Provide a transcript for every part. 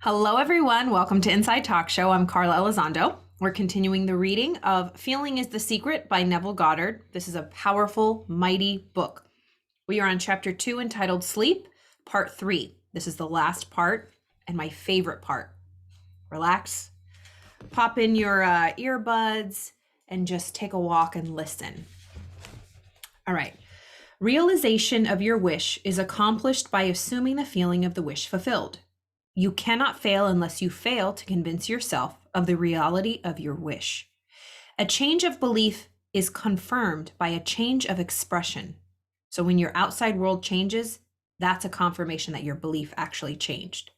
Hello, everyone. Welcome to Inside Talk Show. I'm Carla Elizondo. We're continuing the reading of Feeling is the Secret by Neville Goddard. This is a powerful, mighty book. We are on chapter 2 entitled Sleep, part 3. This is the last part and my favorite part. Relax, pop in your earbuds, and just take a walk and listen. All right. Realization of your wish is accomplished by assuming the feeling of the wish fulfilled. You cannot fail unless you fail to convince yourself of the reality of your wish. A change of belief is confirmed by a change of expression. So when your outside world changes, that's a confirmation that your belief actually changed.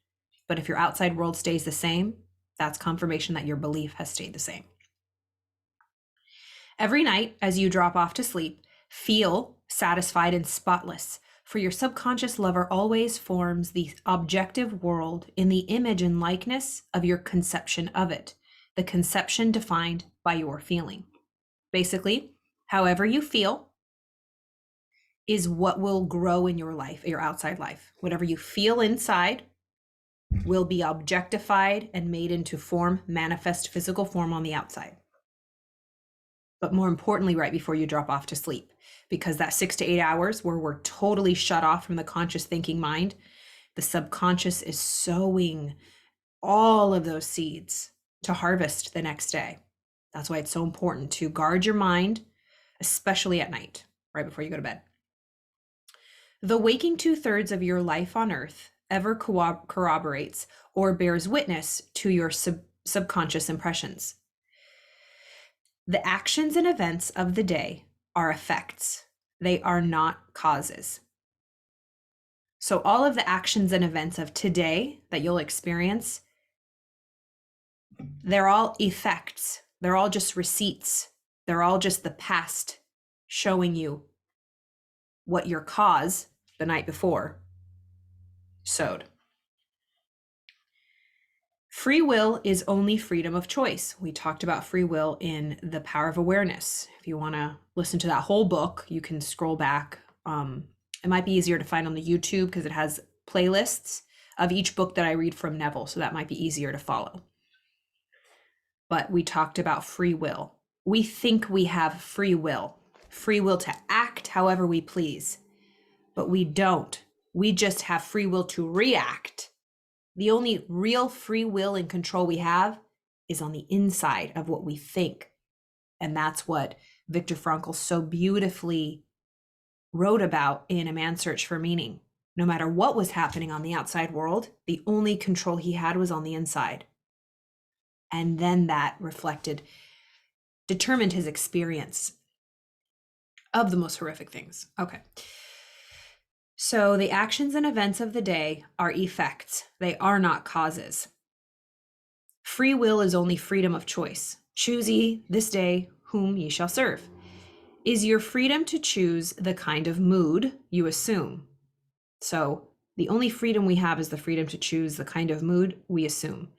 But if your outside world stays the same, that's confirmation that your belief has stayed the same. Every night, as you drop off to sleep, feel satisfied and spotless. For your subconscious lover always forms the objective world in the image and likeness of your conception of it, the conception defined by your feeling. Basically, however you feel is what will grow in your life, your outside life. Whatever you feel inside will be objectified and made into form, manifest physical form on the outside. But more importantly, right before you drop off to sleep, because that 6 to 8 hours where we're totally shut off from the conscious thinking mind, the subconscious is sowing all of those seeds to harvest the next day. That's why it's so important to guard your mind, especially at night, right before you go to bed. The waking 2/3 of your life on earth ever corroborates or bears witness to your subconscious impressions. The actions and events of the day are effects. They are not causes. So all of the actions and events of today that you'll experience, they're all effects. They're all just receipts. They're all just the past showing you what your cause the night before sowed. Free will is only freedom of choice. We talked about free will in The Power of Awareness. If you want to listen to that whole book, you can scroll back. It might be easier to find on the YouTube because it has playlists of each book that I read from Neville, so that might be easier to follow. But we talked about free will. We think we have free will to act however we please, but we don't. We just have free will to react. The only real free will and control we have is on the inside of what we think. And that's what Viktor Frankl so beautifully wrote about in A Man's Search for Meaning. No matter what was happening on the outside world, the only control he had was on the inside. And then that determined his experience of the most horrific things. Okay. So the actions and events of the day are effects. They are not causes. Free will is only freedom of choice. Choose ye this day whom ye shall serve. Is your freedom to choose the kind of mood you assume. So the only freedom we have is the freedom to choose the kind of mood we assume.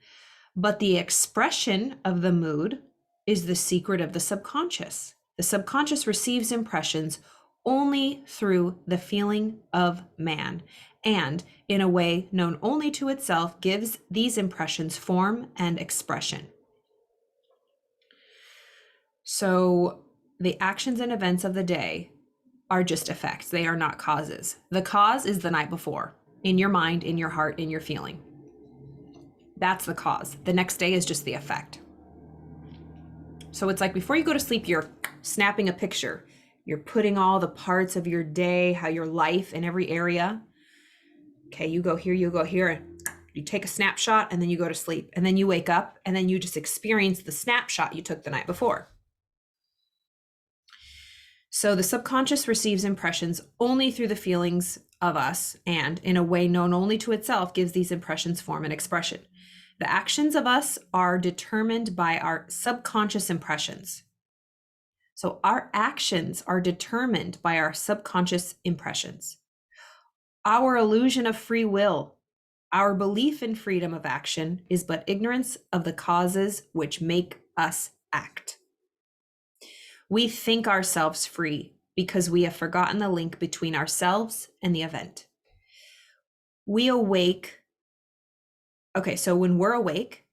But the expression of the mood is the secret of the subconscious. The subconscious receives impressions only through the feeling of man, and in a way known only to itself, gives these impressions form and expression. So the actions and events of the day are just effects. They are not causes. The cause is the night before, in your mind, in your heart, in your feeling. That's the cause. The next day is just the effect. So it's like before you go to sleep, you're snapping a picture. You're putting all the parts of your day, how your life in every area. Okay, you go here, and you take a snapshot, and then you go to sleep. And then you wake up, and then you just experience the snapshot you took the night before. So the subconscious receives impressions only through the feelings of us, and in a way known only to itself, gives these impressions form and expression. The actions of us are determined by our subconscious impressions. So our actions are determined by our subconscious impressions. Our illusion of free will, our belief in freedom of action, is but ignorance of the causes which make us act. We think ourselves free because we have forgotten the link between ourselves and the event. We awake Okay, so when we're awake,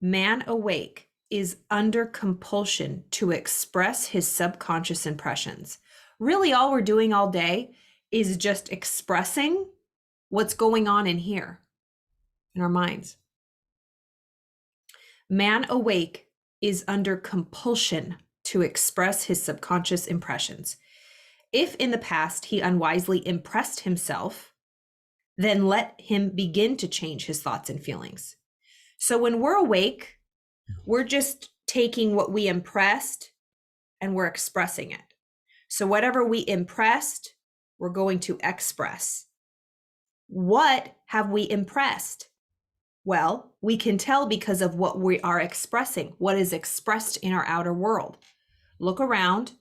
man awake is under compulsion to express his subconscious impressions. Really, all we're doing all day is just expressing what's going on in here, in our minds. Man awake is under compulsion to express his subconscious impressions. If in the past he unwisely impressed himself, then let him begin to change his thoughts and feelings. So when we're awake, we're just taking what we impressed and we're expressing it. So whatever we impressed, we're going to express. What have we impressed? Well, we can tell because of what we are expressing, what is expressed in our outer world. Look around.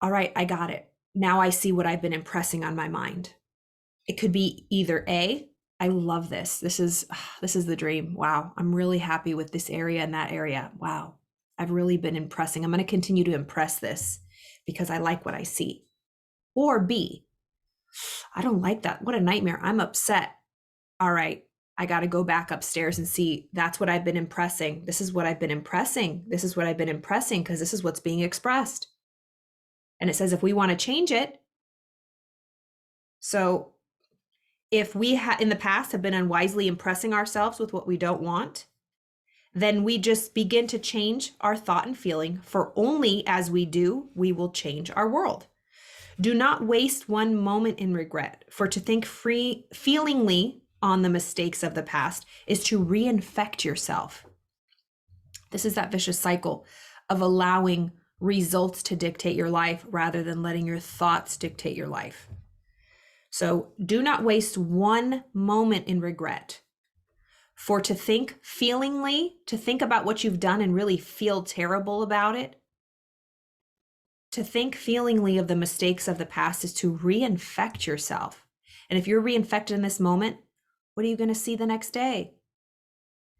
All right, I got it. Now I see what I've been impressing on my mind. It could be either A, I love this. This is the dream. Wow, I'm really happy with this area and that area. Wow, I've really been impressing. I'm going to continue to impress this because I like what I see. Or B, I don't like that. What a nightmare. I'm upset. All right, I got to go back upstairs and see. That's what I've been impressing. This is what I've been impressing. This is what I've been impressing because this is what's being expressed. And it says if we want to change it. So if we in the past have been unwisely impressing ourselves with what we don't want, then we just begin to change our thought and feeling, for only as we do, we will change our world. Do not waste one moment in regret, for to think feelingly on the mistakes of the past is to reinfect yourself. This is that vicious cycle of allowing results to dictate your life rather than letting your thoughts dictate your life. So do not waste one moment in regret. For to think feelingly, to think about what you've done and really feel terrible about it, to think feelingly of the mistakes of the past is to reinfect yourself. And if you're reinfected in this moment, what are you going to see the next day?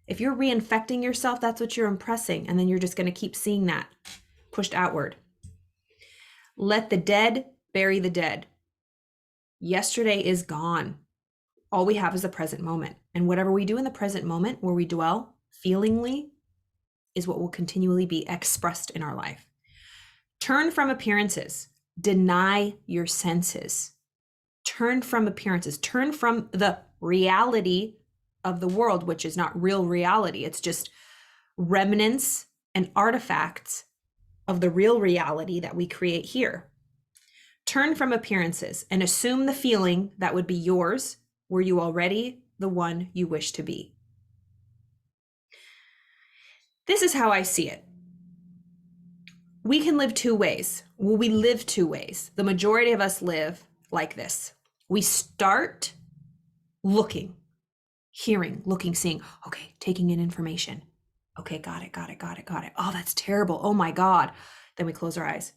If you're reinfecting yourself, that's what you're impressing. And then you're just going to keep seeing that pushed outward. Let the dead bury the dead. Yesterday is gone. All we have is the present moment. And whatever we do in the present moment where we dwell feelingly is what will continually be expressed in our life. Turn from appearances. Deny your senses. Turn from appearances. Turn from the reality of the world, which is not real reality. It's just remnants and artifacts of the real reality that we create here. Turn from appearances and assume the feeling that would be yours were you already the one you wish to be. This is how I see it. We can live two ways. Well, we live two ways. The majority of us live like this. We start looking, hearing, looking, seeing, okay, taking in information. Okay, got it. Oh, that's terrible. Oh my God. Then we close our eyes.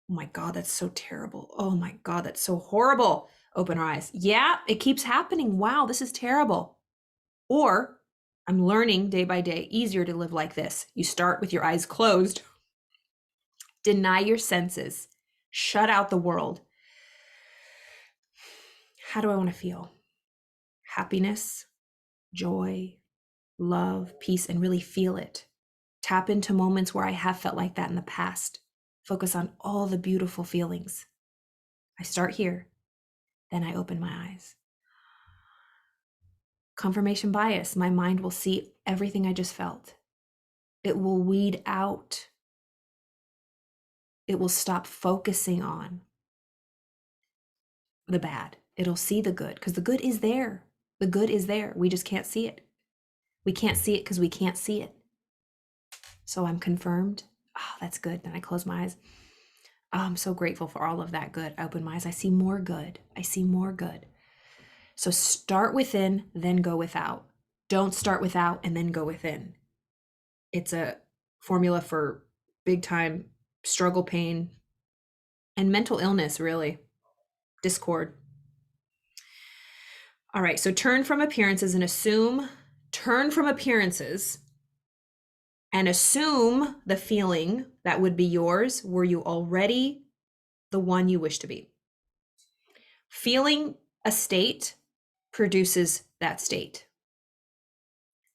Oh my God, that's so terrible. Oh my God, that's so horrible. Open our eyes. Yeah, it keeps happening. Wow, this is terrible. Or I'm learning day by day, easier to live like this. You start with your eyes closed. Deny your senses. Shut out the world. How do I want to feel? Happiness, joy, love, peace, and really feel it. Tap into moments where I have felt like that in the past. Focus on all the beautiful feelings. I start here, then I open my eyes. Confirmation bias, my mind will see everything I just felt. It will weed out. It will stop focusing on the bad. It'll see the good because the good is there. The good is there. We just can't see it. We can't see it because we can't see it. So I'm confirmed. Oh, that's good. Then I close my eyes. Oh, I'm so grateful for all of that good. I open my eyes. I see more good. I see more good. So start within, then go without. Don't start without and then go within. It's a formula for big time struggle, pain, and mental illness, really. Discord. All right, so turn from appearances and assume the feeling that would be yours were you already the one you wish to be. Feeling a state produces that state.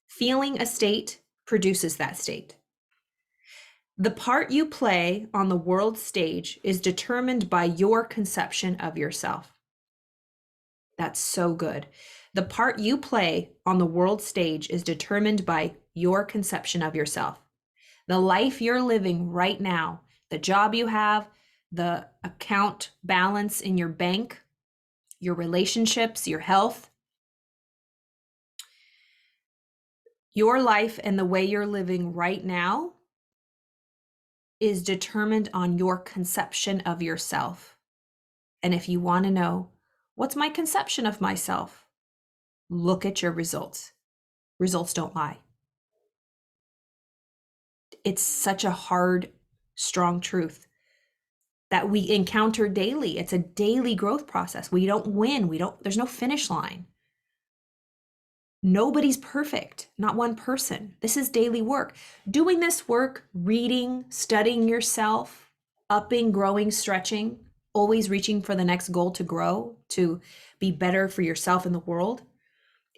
Feeling a state produces that state. The part you play on the world stage is determined by your conception of yourself. That's so good. The part you play on the world stage is determined by your conception of yourself. The life you're living right now, the job you have, the account balance in your bank, your relationships, your health, your life and the way you're living right now is determined on your conception of yourself. And if you want to know, what's my conception of myself? Look at your results. Results don't lie. It's such a hard, strong truth that we encounter daily. It's a daily growth process. We don't win. There's no finish line. Nobody's perfect, not one person. This is daily work. Doing this work, reading, studying yourself, upping, growing, stretching, always reaching for the next goal to grow, to be better for yourself and the world.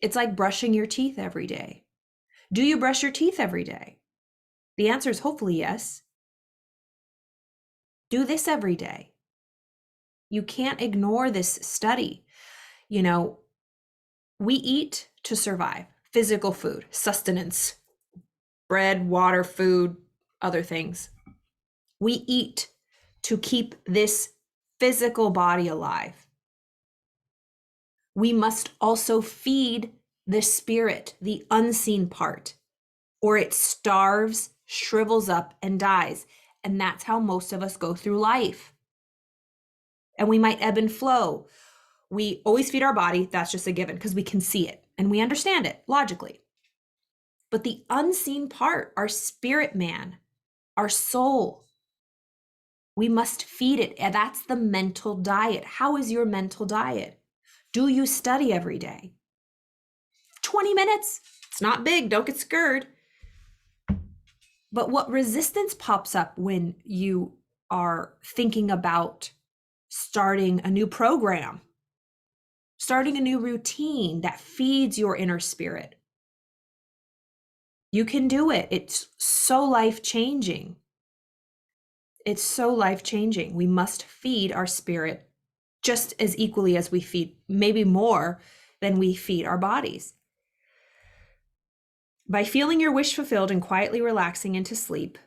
It's like brushing your teeth every day. Do you brush your teeth every day? The answer is hopefully yes. Do this every day. You can't ignore this study. We eat to survive. Physical food, sustenance, bread, water, food, other things. We eat to keep this physical body alive. We must also feed the spirit, the unseen part, or it starves, shrivels up, and dies. And that's how most of us go through life. And we might ebb and flow. We always feed our body. That's just a given because we can see it and we understand it logically. But the unseen part, our spirit man, our soul, we must feed it. And that's the mental diet. How is your mental diet? Do you study every day? 20 minutes. It's not big. Don't get scared. But what resistance pops up when you are thinking about starting a new program, starting a new routine that feeds your inner spirit? You can do it. It's so life-changing. It's so life-changing. We must feed our spirit just as equally as we feed, maybe more than we feed our bodies. By feeling your wish fulfilled and quietly relaxing into sleep,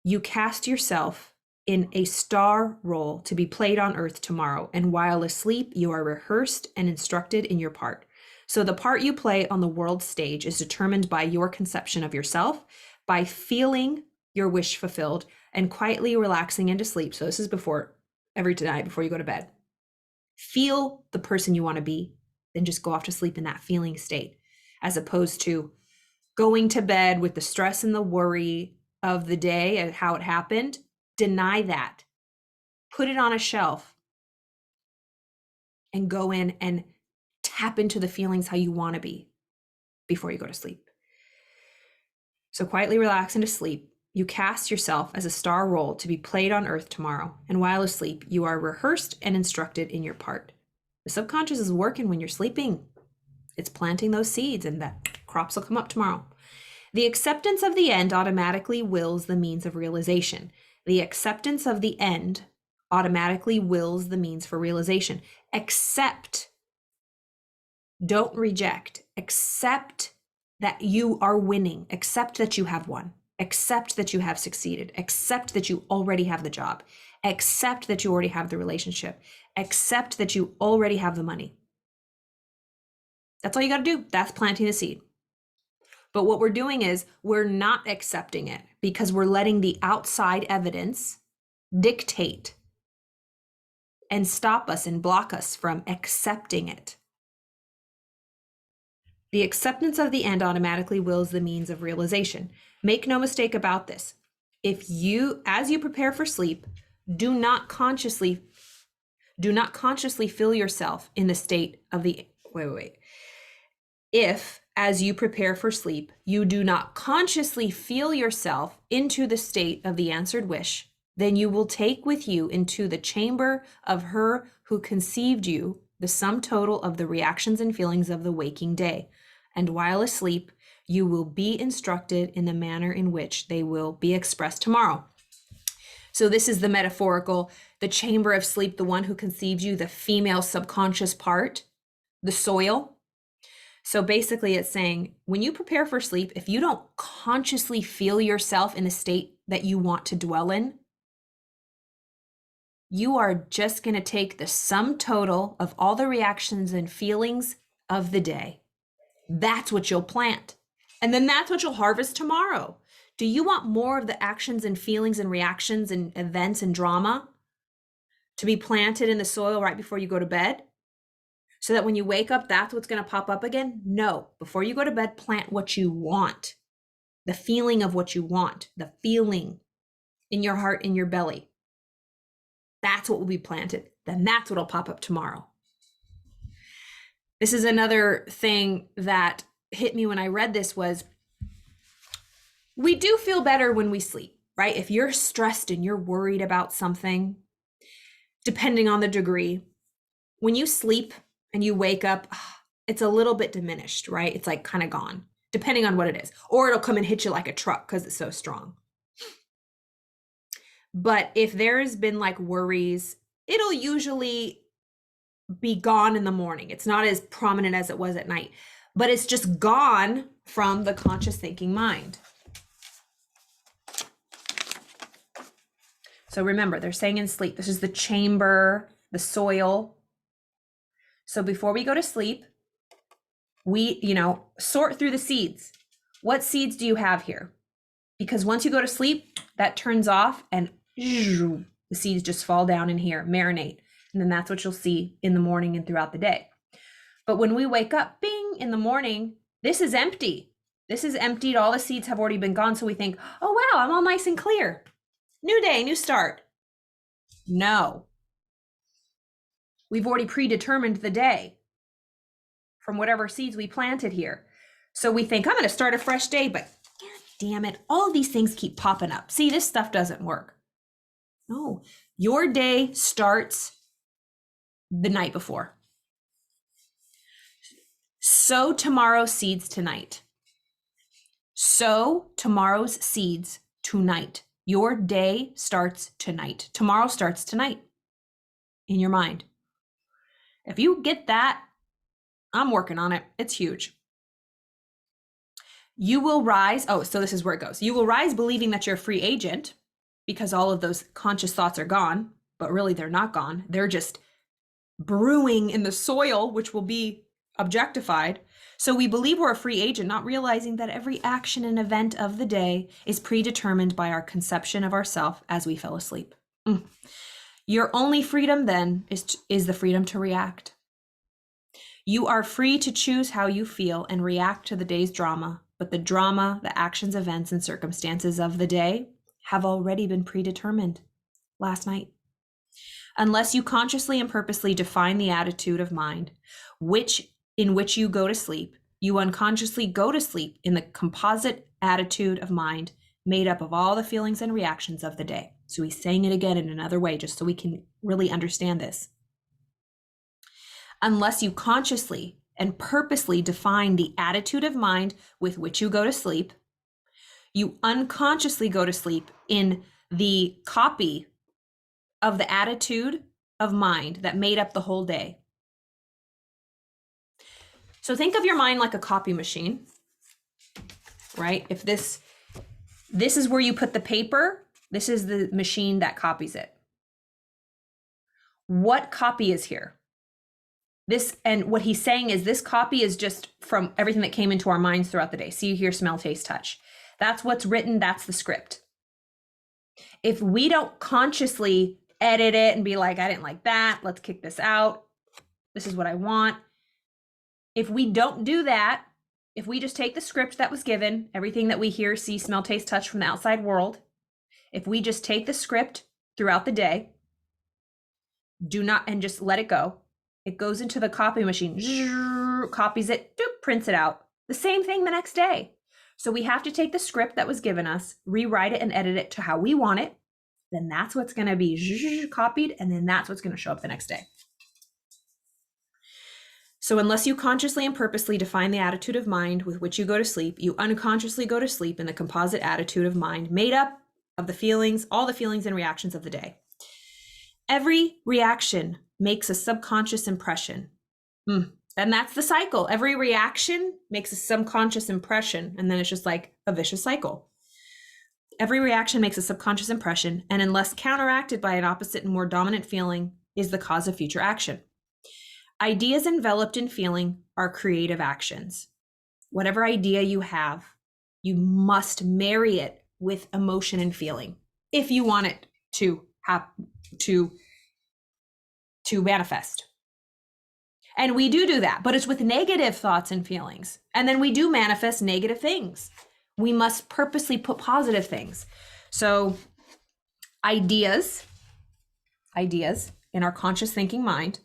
you cast yourself in a star role to be played on earth tomorrow. And while asleep, you are rehearsed and instructed in your part. So the part you play on the world stage is determined by your conception of yourself, by feeling your wish fulfilled and quietly relaxing into sleep. So this is every night before you go to bed. Feel the person you want to be, then just go off to sleep in that feeling state, as opposed to going to bed with the stress and the worry of the day and how it happened. Deny that. Put it on a shelf and go in and tap into the feelings how you want to be before you go to sleep. So quietly relax into sleep. You cast yourself as a star role to be played on earth tomorrow. And while asleep, you are rehearsed and instructed in your part. The subconscious is working when you're sleeping. It's planting those seeds and the crops will come up tomorrow. The acceptance of the end automatically wills the means of realization. The acceptance of the end automatically wills the means for realization. Accept. Don't reject. Accept that you are winning. Accept that you have won. Accept that you have succeeded. Accept that you already have the job. Accept that you already have the relationship. Accept that you already have the money. That's all you got to do. That's planting the seed. But what we're doing is we're not accepting it because we're letting the outside evidence dictate and stop us and block us from accepting it. The acceptance of the end automatically wills the means of realization. Make no mistake about this. As you prepare for sleep, do not consciously feel yourself in the state of the, If, as you prepare for sleep, you do not consciously feel yourself into the state of the answered wish, then you will take with you into the chamber of her who conceived you the sum total of the reactions and feelings of the waking day. And while asleep, you will be instructed in the manner in which they will be expressed tomorrow. So this is the metaphorical, the chamber of sleep, the one who conceives you, the female subconscious part, the soil. So basically it's saying, when you prepare for sleep, if you don't consciously feel yourself in the state that you want to dwell in, you are just going to take the sum total of all the reactions and feelings of the day. That's what you'll plant. And then that's what you'll harvest tomorrow. Do you want more of the actions and feelings and reactions and events and drama to be planted in the soil right before you go to bed? So that when you wake up, that's what's going to pop up again? No. Before you go to bed, plant what you want. The feeling of what you want. The feeling in your heart, in your belly. That's what will be planted. Then that's what will pop up tomorrow. This is another thing that hit me when I read this was, we do feel better when we sleep, right? If you're stressed and you're worried about something, depending on the degree, when you sleep and you wake up, it's a little bit diminished, right? It's like kind of gone, depending on what it is. Or it'll come and hit you like a truck because it's so strong. But if there's been like worries, it'll usually be gone in the morning. It's not as prominent as it was at night, but it's just gone from the conscious thinking mind. So remember, they're saying in sleep, this is the chamber, the soil. So before we go to sleep, we, sort through the seeds. What seeds do you have here? Because once you go to sleep, that turns off and the seeds just fall down in here, marinate. And then that's what you'll see in the morning and throughout the day. But when we wake up, bing, in the morning, this is empty. This is emptied. All the seeds have already been gone. So we think, oh, wow, I'm all nice and clear. New day, new start. No. We've already predetermined the day from whatever seeds we planted here. So we think, I'm going to start a fresh day, but God damn it, all of these things keep popping up. See, this stuff doesn't work. No, your day starts the night before. Sow tomorrow's seeds tonight. Sow tomorrow's seeds tonight. Your day starts tonight. Tomorrow starts tonight in your mind. If you get that, I'm working on it. It's huge. You will rise. Oh, so this is where it goes. You will rise believing that you're a free agent because all of those conscious thoughts are gone, but really they're not gone. They're just brewing in the soil, which will be objectified. So we believe we're a free agent, not realizing that every action and event of the day is predetermined by our conception of ourself as we fell asleep. Your only freedom then is the freedom to react. You are free to choose how you feel and react to the day's drama, but the drama, the actions, events, and circumstances of the day have already been predetermined last night. Unless you consciously and purposely define the attitude of mind in which you go to sleep, you unconsciously go to sleep in the composite attitude of mind made up of all the feelings and reactions of the day. So he's saying it again in another way, just so we can really understand this. Unless you consciously and purposely define the attitude of mind with which you go to sleep, you unconsciously go to sleep in the copy of the attitude of mind that made up the whole day. So think of your mind like a copy machine, right? If this is where you put the paper, this is the machine that copies it. What copy is here? This, and what he's saying is this copy is just from everything that came into our minds throughout the day. See, hear, smell, taste, touch. That's what's written. That's the script. If we don't consciously edit it and be like, I didn't like that, let's kick this out, this is what I want. If we don't do that, if we just take the script that was given, everything that we hear, see, smell, taste, touch from the outside world, if we just take the script throughout the day, and just let it go, it goes into the copy machine, copies it, prints it out. The same thing the next day. So we have to take the script that was given us, rewrite it and edit it to how we want it. Then that's what's going to be copied, and then that's what's going to show up the next day. So unless you consciously and purposely define the attitude of mind with which you go to sleep, you unconsciously go to sleep in the composite attitude of mind made up of the feelings, all the feelings and reactions of the day. Every reaction makes a subconscious impression. And that's the cycle. Every reaction makes a subconscious impression, and then it's just like a vicious cycle. Every reaction makes a subconscious impression, and unless counteracted by an opposite and more dominant feeling, is the cause of future action. Ideas enveloped in feeling are creative actions. Whatever idea you have, you must marry it with emotion and feeling if you want it to manifest. And we do that, but it's with negative thoughts and feelings. And then we do manifest negative things. We must purposely put positive things. So ideas in our conscious thinking mind,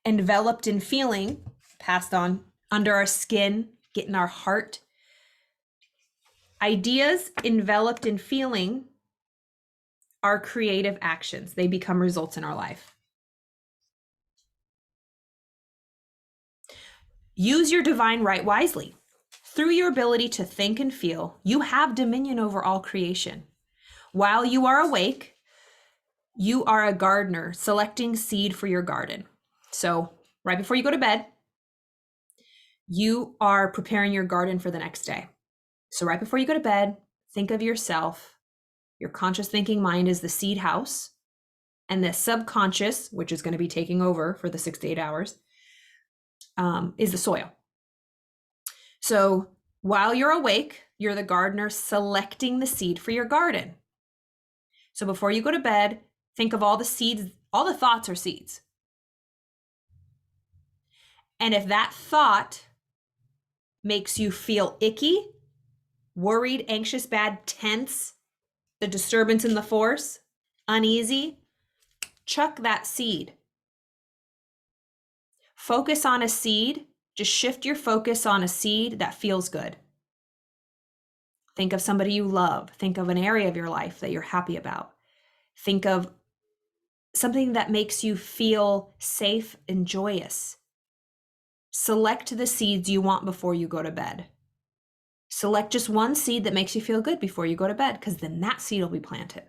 enveloped in feeling, passed on under our skin, get in our heart. Ideas enveloped in feeling are creative actions. They become results in our life. Use your divine right wisely. Through your ability to think and feel, you have dominion over all creation. While you are awake, you are a gardener selecting seed for your garden. So right before you go to bed, you are preparing your garden for the next day. So right before you go to bed, think of yourself. Your conscious thinking mind is the seed house, and the subconscious, which is going to be taking over for the 6 to 8 hours, is the soil. So while you're awake, you're the gardener selecting the seed for your garden. So before you go to bed, think of all the seeds, all the thoughts are seeds. And if that thought makes you feel icky, worried, anxious, bad, tense, the disturbance in the force, uneasy, chuck that seed. Focus on a seed. Just shift your focus on a seed that feels good. Think of somebody you love. Think of an area of your life that you're happy about. Think of something that makes you feel safe and joyous. Select the seeds you want before you go to bed. Select just one seed that makes you feel good before you go to bed, because then that seed will be planted.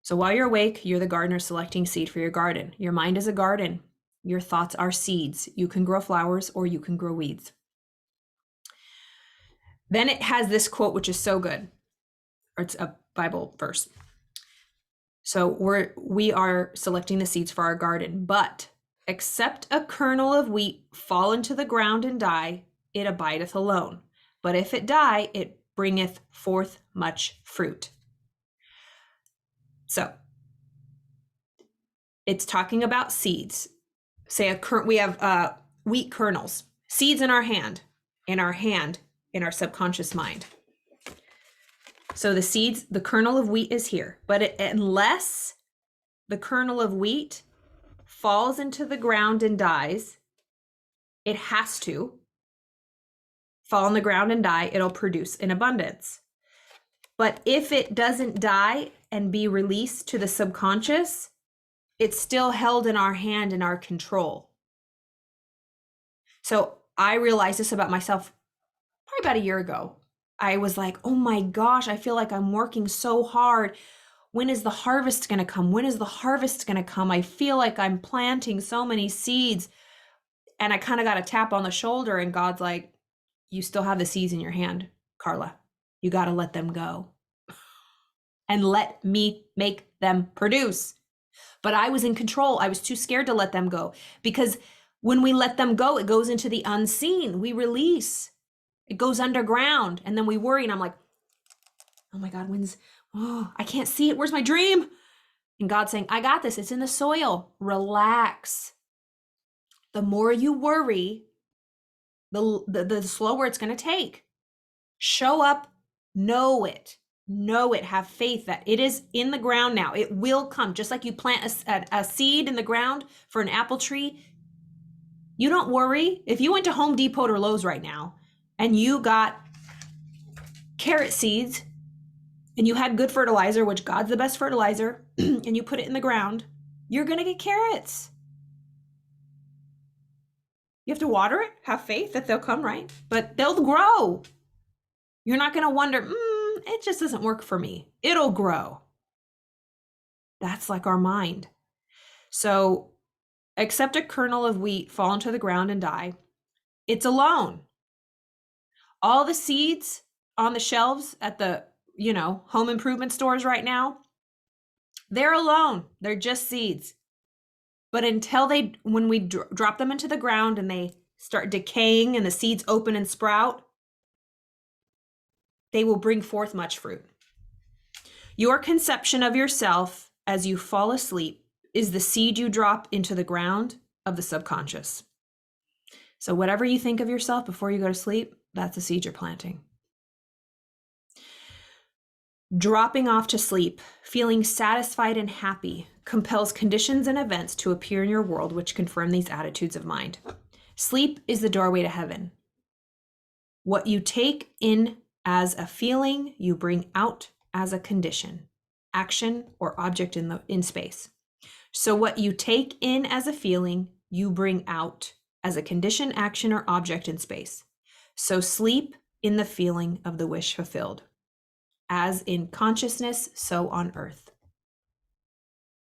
So while you're awake, you're the gardener selecting seed for your garden. Your mind is a garden. Your thoughts are seeds. You can grow flowers or you can grow weeds. Then it has this quote, which is so good. Or it's a Bible verse. So we are selecting the seeds for our garden, but except a kernel of wheat fall into the ground and die, it abideth alone. But if it die, it bringeth forth much fruit. So it's talking about seeds. Say we have wheat kernels, seeds in our hand, in our subconscious mind. So the seeds, the kernel of wheat is here, but unless the kernel of wheat falls into the ground and dies, it has to fall on the ground and die. It'll produce in abundance. But if it doesn't die and be released to the subconscious, it's still held in our hand and our control. So I realized this about myself probably about a year ago. I was like, oh my gosh, I feel like I'm working so hard. When is the harvest going to come? When is the harvest going to come? I feel like I'm planting so many seeds. And I kind of got a tap on the shoulder, and God's like, you still have the seeds in your hand, Carla. You got to let them go and let me make them produce. But I was in control. I was too scared to let them go, because when we let them go, it goes into the unseen. We release. It goes underground, and then we worry, and I'm like, oh my God, I can't see it. Where's my dream? And God's saying, I got this. It's in the soil. Relax. The more you worry, the slower it's going to take. Show up, know it, have faith that it is in the ground now. It will come. Just like you plant a seed in the ground for an apple tree. You don't worry. If you went to Home Depot or Lowe's right now and you got carrot seeds and you had good fertilizer, which God's the best fertilizer, and you put it in the ground, you're going to get carrots. You have to water it, have faith that they'll come, right? But they'll grow. You're not going to wonder, it just doesn't work for me. It'll grow. That's like our mind. So except a kernel of wheat fall into the ground and die, it's alone. All the seeds on the shelves at the, home improvement stores right now, they're alone. They're just seeds. But when we drop them into the ground and they start decaying and the seeds open and sprout, they will bring forth much fruit. Your conception of yourself as you fall asleep is the seed you drop into the ground of the subconscious. So whatever you think of yourself before you go to sleep, that's the seed you're planting. Dropping off to sleep, feeling satisfied and happy, compels conditions and events to appear in your world which confirm these attitudes of mind. Sleep is the doorway to heaven. What you take in as a feeling, you bring out as a condition, action, or object in space. So what you take in as a feeling, you bring out as a condition, action, or object in space. So sleep in the feeling of the wish fulfilled. As in consciousness, so on earth.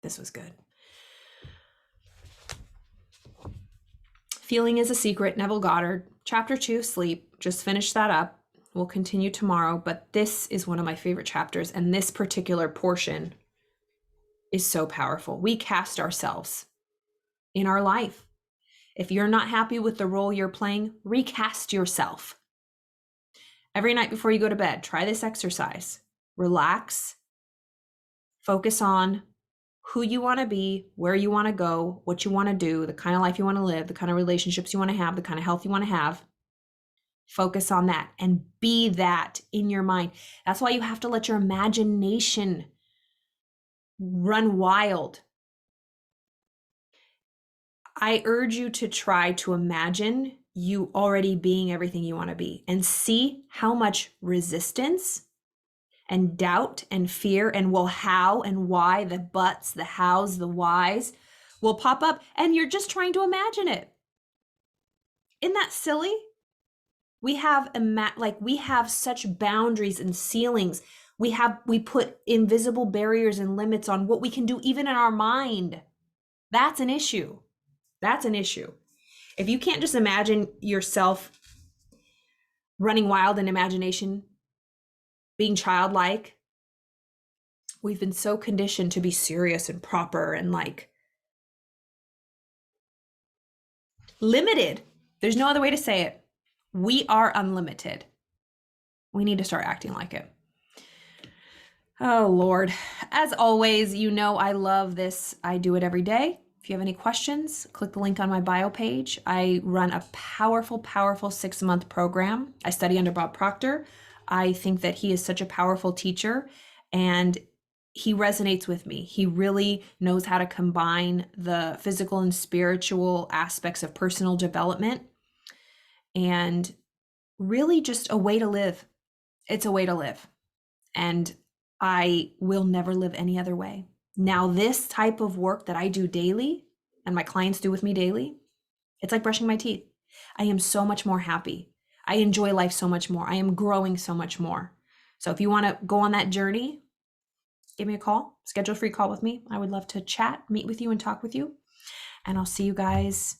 This was good. Feeling is a Secret, Neville Goddard. Chapter 2, Sleep. Just finished that up. We'll continue tomorrow, but this is one of my favorite chapters, and this particular portion is so powerful. We cast ourselves in our life. If you're not happy with the role you're playing, recast yourself. Every night before you go to bed, try this exercise. Relax. Focus on who you want to be, where you want to go, what you want to do, the kind of life you want to live, the kind of relationships you want to have, the kind of health you want to have. Focus on that and be that in your mind. That's why you have to let your imagination run wild. I urge you to try to imagine you already being everything you want to be and see how much resistance and doubt and fear and how and why, the buts, the hows, the whys will pop up, and you're just trying to imagine it. Isn't that silly? We have such boundaries and ceilings. We put invisible barriers and limits on what we can do even in our mind. That's an issue. That's an issue. If you can't just imagine yourself running wild in imagination, being childlike, we've been so conditioned to be serious and proper and limited. There's no other way to say it. We are unlimited. We need to start acting like it. Oh, Lord. As always, I love this. I do it every day. If you have any questions, click the link on my bio page. I run a powerful, powerful 6-month program. I study under Bob Proctor. I think that he is such a powerful teacher, and he resonates with me. He really knows how to combine the physical and spiritual aspects of personal development, and really just a way to live. It's a way to live. And I will never live any other way. Now, this type of work that I do daily and my clients do with me daily, it's like brushing my teeth. I am so much more happy. I enjoy life so much more. I am growing so much more. So if you want to go on that journey, give me a call, schedule a free call with me. I would love to chat, meet with you, and talk with you. And I'll see you guys